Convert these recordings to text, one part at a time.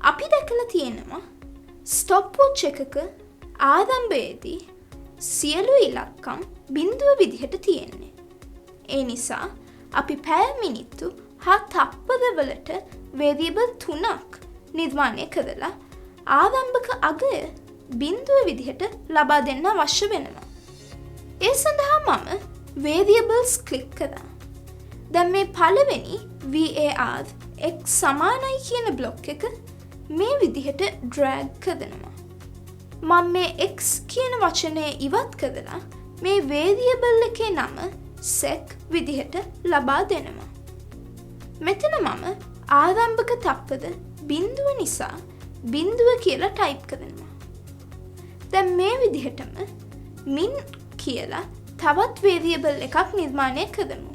අපි දැකලා තියෙනවා ස්ටොප් වොච් එකක ආරම්භයේදී සියලු ඉලක්කම් බිඳුව විදිහට තියෙන්නේ. ඒ නිසා අපි පැය මිනිත්තු හා තප්පරවලට වේරියබල් 3ක් නිර්මාණය කරලා ආරම්භක අගය බිඳුව විදිහට ලබා දෙන්න අවශ්‍ය වෙනවා. ඒ සඳහා මම variables ක්ලික් කරා. දැන් මේ පළවෙනි var x සමානයි කියන බ්ලොක් එක මේ විදිහට drag කරනවා. මම මේ x කියන වචනය ඉවත් කරලා මේ variable එකේ නම sec විදිහට ලබා දෙනවා. මෙතන මම ආරම්භක තප්පර බිඳුව නිසා බිඳුව කියලා ටයිප් කරනවා. දැන් මේ විදිහටම min කියලා තවත් variable එකක් නිර්මාණය කරමු.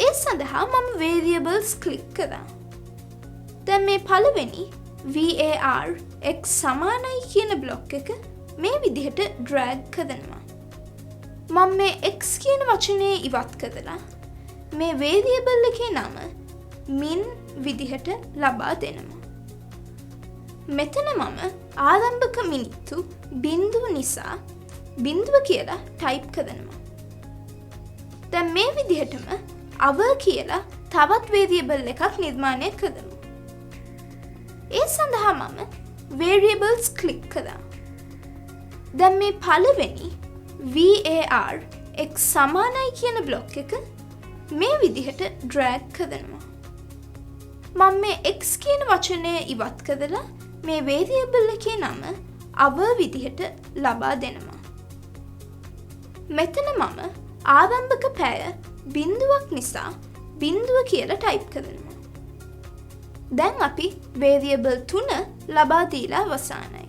ඒ සඳහා මම variables ක්ලික් කරා. දැන් මේ පළවෙනි var x සමානයි කියන බ්ලොක් එක මේ විදිහට drag කරනවා. මම මේ x කියන වචනය ඉවත් කරලා මේ variable එකේ නම min විදිහට ලබා දෙනවා. මෙතන මම ආරම්භක මිනිත්තු බිඳුව නිසා බිඳුව කියලා ටයිප් කරනවා. දැන් මේ විදිහටම hour කියලා තවත් variable එකක් නිර්මාණය කරමු. ඒ සඳහා මම variables ක්ලික් කරා. දැන් මේ පළවෙනි var x සමානයි කියන බ්ලොක් එක මේ විදිහට drag කරනවා. මම මේ x කියන වචනය ඉවත් කරලා මේ variable එකේ නම hour විදිහට ලබා දෙනවා. මෙතන මම ආරම්භක පැය බිඳුවක් නිසා බිඳුව කියලා ටයිප් කරනවා. දැන් අපි variable 3 ලබා දීලා අවසానයි.